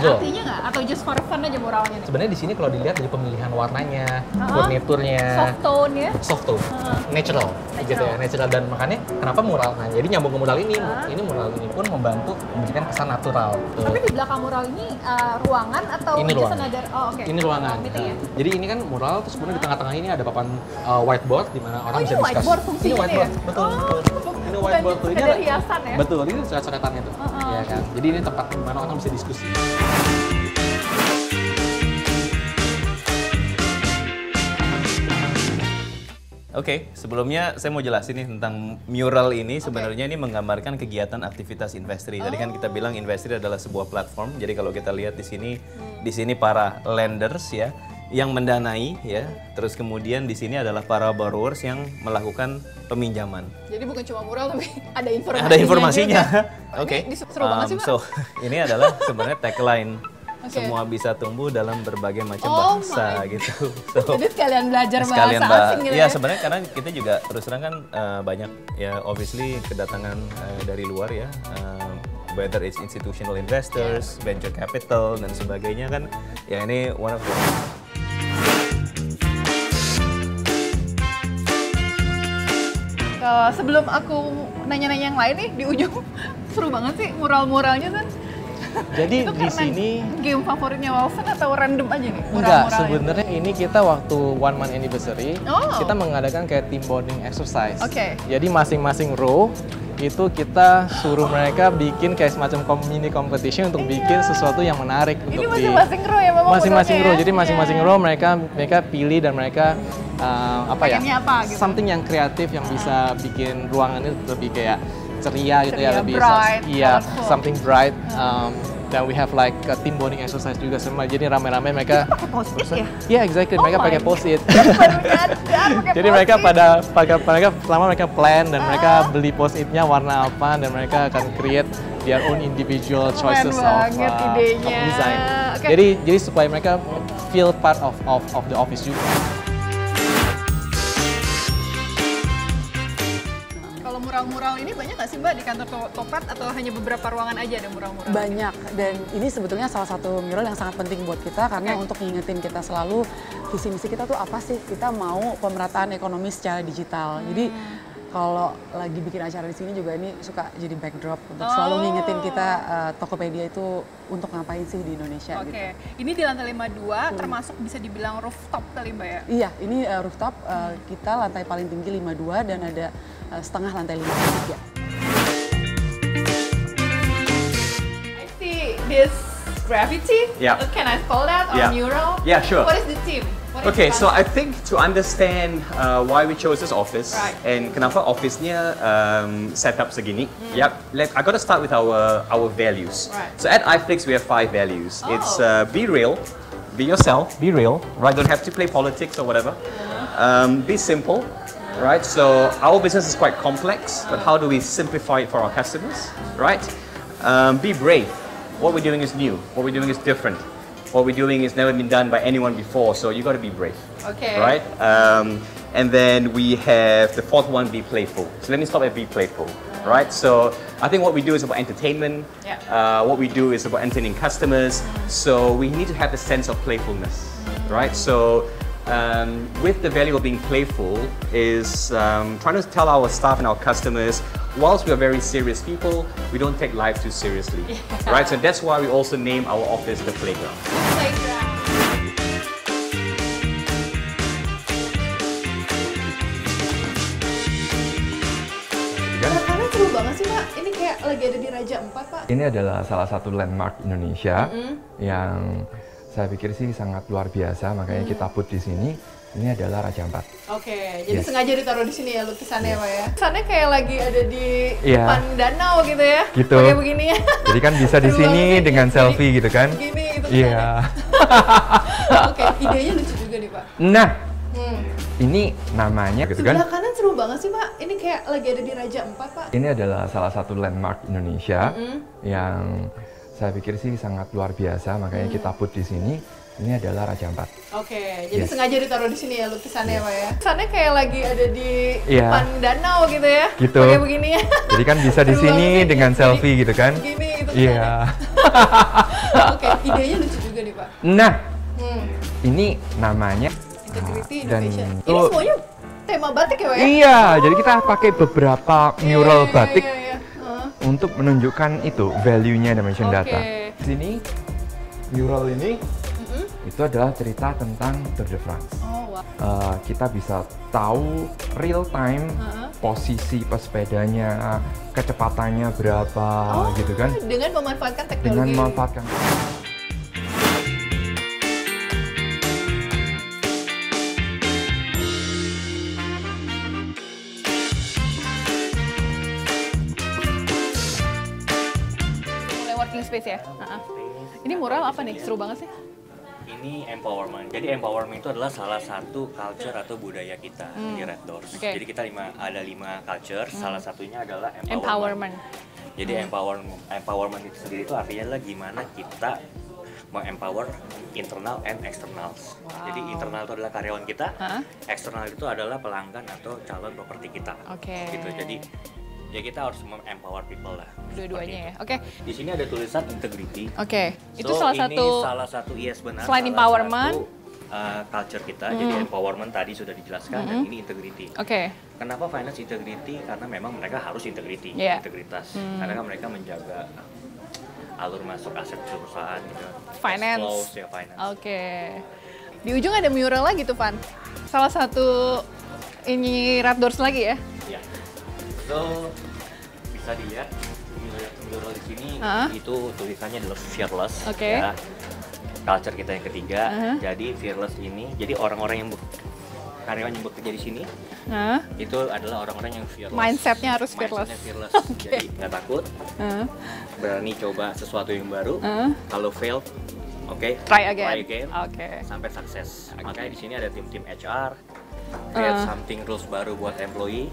Betul. artinya nggak? Atau just for fun aja muralnya nih? Sebenarnya di sini kalau dilihat dari pemilihan warnanya, furniturnya, Soft tone ya? soft tone, natural, gitu ya, natural. Dan makanya kenapa mural? Nah, jadi nyambung ke mural ini mural ini pun membantu memberikan kesan natural. Tapi di belakang mural ini ruangan atau Ini just ruangan. another- oh, oke. Ini ruangan. Meeting ya? Jadi ini kan mural, terus kemudian di tengah-tengah ini ada papan whiteboard di mana orang Oh, bisa ini discuss. whiteboard fungsinya Ini whiteboard, ya? betul, Oh, betul. Ini bukan whiteboard tuh ini sekedar hiasan ya? Betul, ini coret-coretannya tuh. Ya kan. Jadi ini tempat di mana orang bisa diskusi. Oke, sebelumnya saya mau jelasin nih tentang mural ini. Sebenarnya ini menggambarkan kegiatan aktivitas Investri. Tadi kan kita bilang Investri adalah sebuah platform. Jadi kalau kita lihat di sini para lenders ya yang mendanai ya. Terus kemudian di sini adalah para borrowers yang melakukan peminjaman. Jadi bukan cuma mural tapi ada informasinya. Ada informasinya. juga. Oke. Ini seru banget sih, Pak. So ini adalah sebenarnya tagline. Oke. Semua bisa tumbuh dalam berbagai macam Oh bahasa my. gitu. So, Jadi sekalian belajar sekalian bahasa asing gitu ya ya? sebenarnya karena kita juga terus terang kan banyak ya obviously kedatangan dari luar ya whether it's institutional investors, venture capital dan sebagainya kan ya ini one of the Sebelum aku nanya-nanya yang lain nih di ujung seru banget sih mural-muralnya kan. Jadi Itu di karena sini game favoritnya Walsen atau random aja nih enggak, mural-muralnya? sebenarnya ini kita waktu one month anniversary, Oh. kita mengadakan kayak team bonding exercise. Oke. Jadi masing-masing row itu kita suruh mereka bikin kayak semacam mini competition untuk bikin sesuatu yang menarik Ini untuk masing-masing row ya memang masing-masing modelnya row. ya? Jadi masing-masing Iya. row mereka pilih dan mereka Pengennya apa gitu? something yang kreatif yang bisa bikin ruangan itu lebih kayak ceria gitu ya, Ceria, lebih bright, iya, colorful. something bright. Dan we have like a team bonding exercise juga semua. Jadi rame-rame mereka Pakai post-it ya? Iya, exactly. Oh Mereka my pakai God. post-it. Baru nyadar pakai Jadi mereka post-it. mereka pertama mereka plan dan mereka beli post-itnya warna apa dan mereka akan create their own individual choices banget of idenya. design. Oke. Jadi supaya mereka feel part of the office juga. Kalau mural-mural ini banyak nggak sih Mbak di kantor Tokped atau hanya beberapa ruangan aja ada mural-mural? Banyak, dan ini sebetulnya salah satu mural yang sangat penting buat kita karena untuk ngingetin kita selalu visi misi kita tuh apa sih, kita mau pemerataan ekonomi secara digital. Jadi kalau lagi bikin acara di sini juga ini suka jadi backdrop untuk selalu ngingetin kita Tokopedia itu untuk ngapain sih di Indonesia Oke, gitu. ini di lantai 52 termasuk bisa dibilang rooftop kali Mbak ya? Iya, ini rooftop kita lantai paling tinggi 52 dan ada setengah lantai 53. I see this graffiti. Yeah. Can I call that or Yeah. mural? Yeah, sure. What is the theme? What is Okay, the so I concept? think to understand why we chose this office Right. and kenapa office-nya set up segini, I got to start with our values. Right. So at iFlix we have 5 values. Oh. It's be real, be yourself, be real, right? Don't have to play politics or whatever. Be simple, right? So our business is quite complex, but how do we simplify it for our customers, right? Be brave. What we're doing is new. What we're doing is different. What we're doing is never been done by anyone before, so you got to be brave. Okay. Right? And then we have the fourth one, be playful. So let me stop at be playful. Right? So I think what we do is about entertainment. Yeah. What we do is about entertaining customers. So we need to have a sense of playfulness. Right? So with the value of being playful is trying to tell our staff and our customers, whilst we are very serious people, we don't take life too seriously. Right? So that's why we also name our office the Playground. Playground. Karena seru banget sih Pak, ini kayak lagi ada di Raja Empat Pak. Ini adalah salah satu landmark Indonesia yang saya pikir sih sangat luar biasa, makanya kita put di sini. Ini adalah Raja Ampat. Oke, jadi Yes. sengaja ditaruh di sini ya lukisannya Pak ya. Kesannya kayak lagi ada di Iya. depan danau gitu ya. Gitu. Kayak begini ya. Jadi kan bisa di Seru sini banget sih, dengan jadi selfie gitu kan? Gini gitu. Iya. Oke, idenya lucu juga nih Pak. Nah, ini namanya gitu kan? Sebelah kanan seru banget sih Pak. Ini kayak lagi ada di Raja Empat Pak. Ini adalah salah satu landmark Indonesia yang saya pikir sih sangat luar biasa, makanya kita put di sini. Ini adalah Raja Ampat. Oke, jadi Yes. sengaja ditaruh di sini ya lukisannya Pak ya. Kesannya kayak lagi ada di Iya. depan danau gitu ya. Gitu. Kayak begini ya. Jadi kan bisa di Seru banget sini sih, dengan jadi selfie gitu kan? Gini gitu. Iya. Oke, idenya lucu juga nih Pak. Nah, ini namanya Integrity dan Innovation. Ini itu semuanya tema batik ya Pak ya? iya, jadi kita pakai beberapa mural batik Iya. untuk menunjukkan itu value-nya Dimension Oke. Data. Di sini mural ini itu adalah cerita tentang Tour de France. Oh, wow. Kita bisa tahu real time posisi pesepedanya, kecepatannya berapa gitu kan. Dengan memanfaatkan teknologi. Dengan memanfaatkan mulai working space ya. Ini mural apa nih? Seru banget sih. Ini empowerment. Jadi empowerment itu adalah salah satu culture atau budaya kita di Red Doors. Oke. Jadi kita ada 5 culture. Salah satunya adalah Empowerment. Jadi empowerment itu sendiri itu artinya adalah gimana kita empower internal and externals. Jadi internal itu adalah karyawan kita, eksternal itu adalah pelanggan atau calon properti kita. Oke. Gitu. Jadi ya kita harus empower people lah. Dua-duanya ya. Oke. Di sini ada tulisan integrity. Oke. Itu So, salah ini satu. salah satu yes benar. Selain salah empowerment. satu, culture kita. Jadi empowerment tadi sudah dijelaskan dan ini integrity. Oke. Kenapa finance integrity? Karena memang mereka harus integrity, Iya. integritas. Karena kan mereka menjaga alur masuk aset perusahaan gitu. Finance. Cash flows, ya finance. Oke. Di ujung ada mural lagi tuh, Van. Salah satu ini Red Doors lagi ya. Ya. So bisa dilihat mural di sini itu tulisannya adalah fearless. Oke. Ya. Culture kita yang ketiga. Jadi fearless ini, jadi orang-orang yang karyawan yang bekerja di sini itu adalah orang-orang yang fearless. Mindsetnya harus fearless. Mindsetnya fearless. Jadi nggak takut, berani coba sesuatu yang baru. Kalau fail, oke, Try again. Oke. sampai sukses. Makanya di sini ada tim-tim HR, create something rules baru buat employee.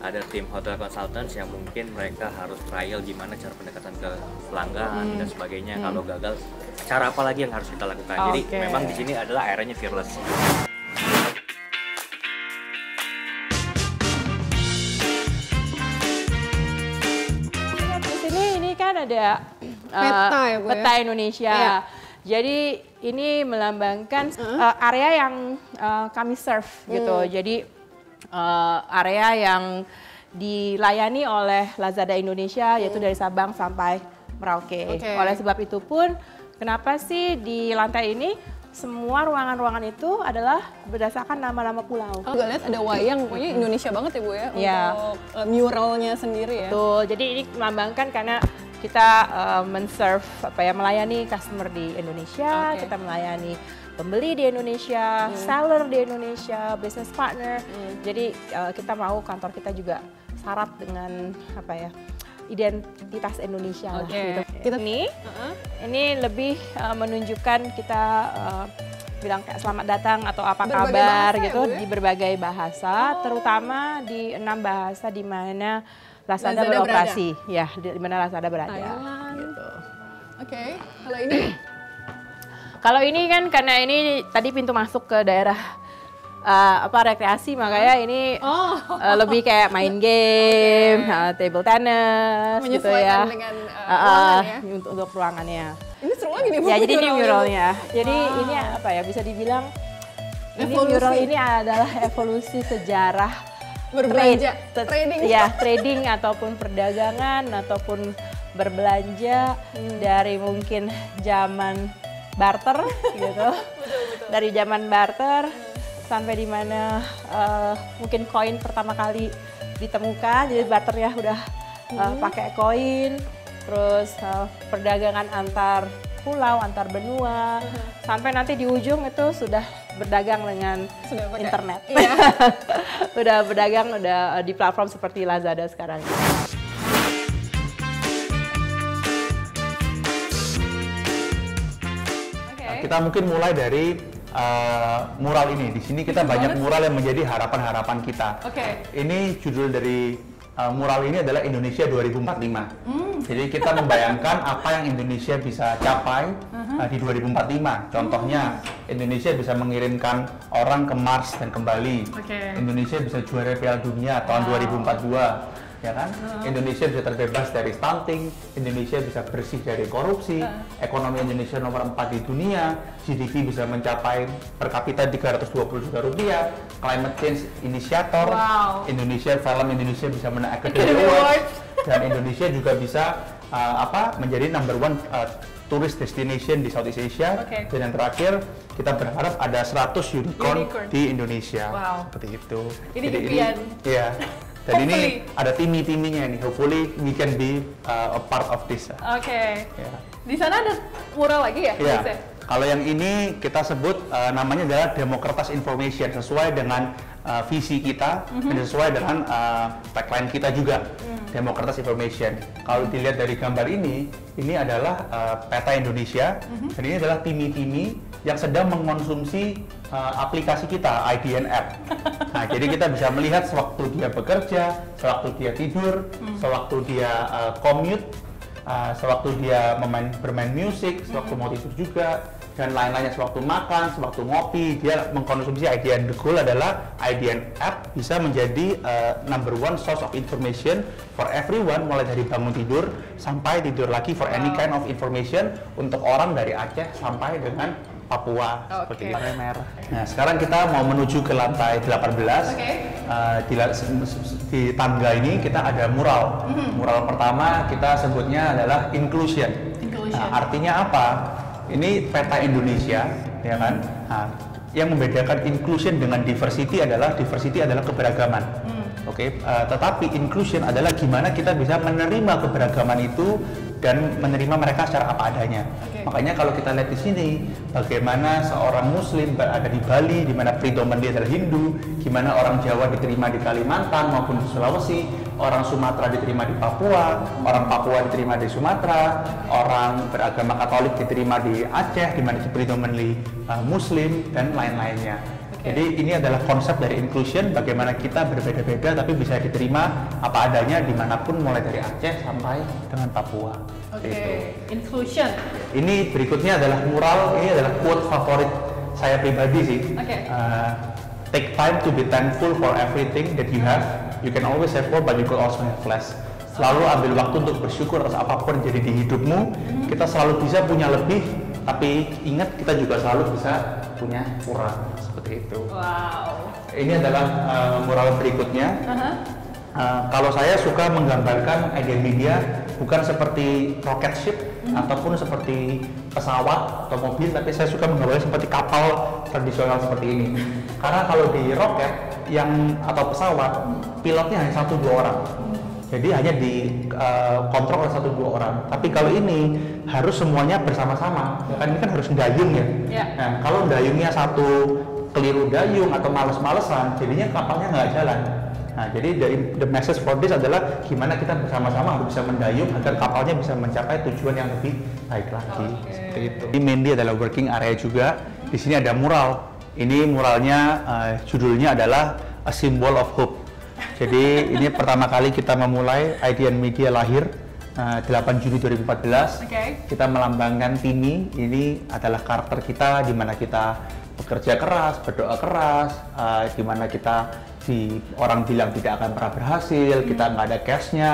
Ada tim hotel consultants yang mungkin mereka harus trial gimana cara pendekatan ke pelanggan dan sebagainya. Kalau gagal, cara apa lagi yang harus kita lakukan? Jadi Oke. memang di sini adalah areanya fearless. Di sini ini kan ada Peta ya, Bu, ya? peta Indonesia. Iya. Jadi ini melambangkan area yang kami serve gitu. Jadi area yang dilayani oleh Lazada Indonesia yaitu dari Sabang sampai Merauke. Oke. Oleh sebab itu pun kenapa sih di lantai ini semua ruangan-ruangan itu adalah berdasarkan nama-nama pulau. Kalau nggak lihat ada wayang, pokoknya Indonesia banget ya Bu ya, Iya. untuk muralnya sendiri ya. Betul. Jadi ini melambangkan karena kita men-serve melayani customer di Indonesia, Oke. kita melayani pembeli di Indonesia, seller di Indonesia, business partner. Jadi kita mau kantor kita juga syarat dengan identitas Indonesia lah. Oke. Gitu. Ini lebih menunjukkan kita bilang kayak selamat datang atau apa Berbagai kabar bahasa ya, gitu Bu, ya? di berbagai bahasa, terutama di 6 bahasa di mana Lazada Lazada beroperasi, ya di mana Lazada berada. Thailand. Gitu. Oke. Kalau ini Kalau ini kan karena ini tadi pintu masuk ke daerah rekreasi, makanya ini lebih kayak main game, table tennis gitu menyesuaikan ya. dengan ruangan ya. Untuk ruangannya. Ini seru lagi nih Bu. Ya jadi ini muralnya. muralnya. Jadi ini bisa dibilang ini Evolusi. mural ini adalah evolusi sejarah Berbelanja, trade, trading. ya trading ataupun perdagangan ataupun berbelanja dari mungkin zaman barter gitu, dari zaman barter sampai di mana mungkin koin pertama kali ditemukan, jadi barternya udah pakai koin, terus perdagangan antar pulau, antar benua, sampai nanti di ujung itu sudah berdagang dengan Sudah pakai- internet. Iya. Udah berdagang udah di platform seperti Lazada sekarang. Kita mungkin mulai dari mural ini. Di sini kita banyak mural yang menjadi harapan-harapan kita. Oke. Ini judul dari mural ini adalah Indonesia 2045. Jadi kita membayangkan apa yang Indonesia bisa capai di 2045. Contohnya Indonesia bisa mengirimkan orang ke Mars dan kembali. Oke. Indonesia bisa juara Piala Dunia tahun 2042. ya kan? Indonesia bisa terbebas dari stunting, Indonesia bisa bersih dari korupsi, ekonomi Indonesia nomor 4 di dunia, GDP bisa mencapai per kapita 320 juta rupiah, climate change inisiator, Indonesia Indonesia bisa menang Academy Award, dan Indonesia juga bisa menjadi number 1 tourist destination di Southeast Asia. Dan yang terakhir, kita berharap ada 100 unicorn di Indonesia. Seperti itu. Ini impian. Iya. Dan ini ada timmy-timmynya nih. Hopefully we can be a part of this. Ya. Di sana ada mural lagi ya? Iya. Kalau yang ini kita sebut namanya adalah Democratized Information, sesuai dengan visi kita dan sesuai dengan tagline kita juga, Democratized Information. Kalau dilihat dari gambar ini adalah peta Indonesia, dan ini adalah timmy-timmy yang sedang mengkonsumsi aplikasi kita, IDN App. Nah, jadi kita bisa melihat sewaktu dia bekerja, sewaktu dia tidur, sewaktu dia commute, sewaktu dia bermain musik, sewaktu mau tidur juga, dan lain-lainnya, sewaktu makan, sewaktu ngopi, dia mengkonsumsi IDN. The goal adalah IDN App bisa menjadi number 1 source of information for everyone, mulai dari bangun tidur sampai tidur lagi, for any kind of information untuk orang dari Aceh sampai dengan Papua, seperti itu. Nah, sekarang kita mau menuju ke lantai 18. Di tangga ini kita ada mural. Mural pertama kita sebutnya adalah inclusion. Nah, artinya apa? Ini peta Indonesia, ya kan? Nah, yang membedakan inclusion dengan diversity adalah keberagaman. Tetapi inclusion adalah gimana kita bisa menerima keberagaman itu dan menerima mereka secara apa adanya. Makanya kalau kita lihat di sini, bagaimana seorang Muslim berada di Bali, di mana predominantly adalah Hindu, gimana orang Jawa diterima di Kalimantan maupun di Sulawesi, orang Sumatera diterima di Papua, orang Papua diterima di Sumatera, orang beragama Katolik diterima di Aceh, di mana predominantly Muslim, dan lain-lainnya. Jadi ini adalah konsep dari inclusion, bagaimana kita berbeda-beda tapi bisa diterima apa adanya dimanapun, mulai dari Aceh sampai dengan Papua. Inclusion. Ini berikutnya adalah mural, ini adalah quote favorit saya pribadi sih. Take time to be thankful for everything that you have. You can always have more, but you could also have less. Selalu ambil waktu untuk bersyukur atas apapun yang jadi di hidupmu. Kita selalu bisa punya lebih, tapi ingat kita juga selalu bisa punya kurang. Seperti itu. Ini adalah mural berikutnya. Kalau saya suka menggambarkan IDN Media bukan seperti rocket ship ataupun seperti pesawat atau mobil, tapi saya suka menggambarkan seperti kapal tradisional seperti ini. Karena kalau di roket atau pesawat, pilotnya hanya 1-2 orang. Jadi hanya dikontrol oleh 1-2 orang. Tapi kalau ini harus semuanya bersama-sama. Ya kan, ini kan harus dayung ya. Nah, kalau dayungnya satu keliru dayung atau males-malesan, jadinya kapalnya nggak jalan. Nah, jadi the message for this adalah gimana kita bersama-sama harus bisa mendayung agar kapalnya bisa mencapai tujuan yang lebih baik lagi. Seperti itu. Ini mainly adalah working area juga. Di sini ada mural. Ini muralnya judulnya adalah A Symbol of Hope. Jadi ini pertama kali kita memulai IDN Media lahir 8 Juni 2014. Kita melambangkan Timmy. Ini adalah karakter kita, di mana kita bekerja keras, berdoa keras, di mana kita orang bilang tidak akan pernah berhasil, kita nggak ada cashnya,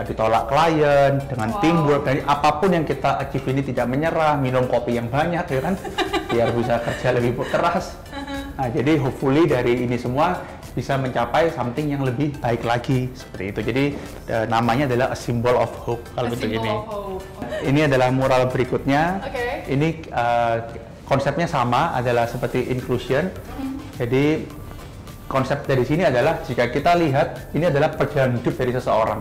ditolak klien, dengan teamwork, dan apapun yang kita achieve ini tidak menyerah, minum kopi yang banyak, ya kan, biar bisa kerja lebih keras. Nah, jadi hopefully dari ini semua bisa mencapai something yang lebih baik lagi, seperti itu. Jadi namanya adalah A Symbol of Hope kalau bentuk ini. Ini adalah mural berikutnya. Ini konsepnya sama, adalah seperti inclusion. Jadi konsep dari sini adalah jika kita lihat ini adalah perjalanan hidup dari seseorang.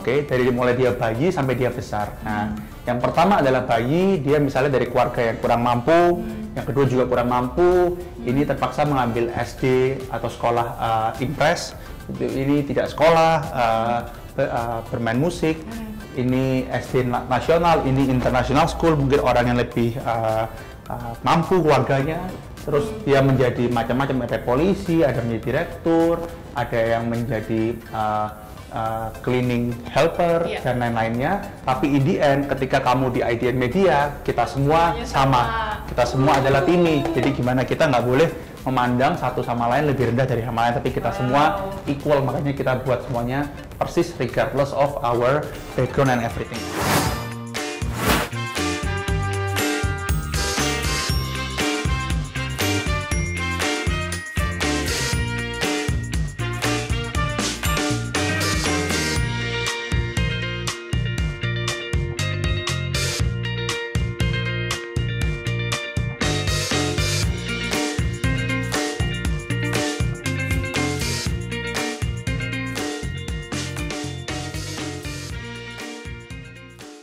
Dari mulai dia bayi sampai dia besar. Nah, yang pertama adalah bayi, dia misalnya dari keluarga yang kurang mampu, yang kedua juga kurang mampu, ini terpaksa mengambil SD atau sekolah impres, ini tidak sekolah, bermain musik, ini SD nasional, ini international school, mungkin orang yang lebih mampu keluarganya, terus dia menjadi macam-macam, ada polisi, ada menjadi direktur, ada yang menjadi cleaning helper, dan lain-lainnya. Tapi in the end, ketika kamu di IDN Media, kita semua sama, kita semua adalah Timmy. Jadi gimana kita nggak boleh memandang satu sama lain lebih rendah dari sama lain, tapi kita semua equal. Makanya kita buat semuanya persis regardless of our background and everything.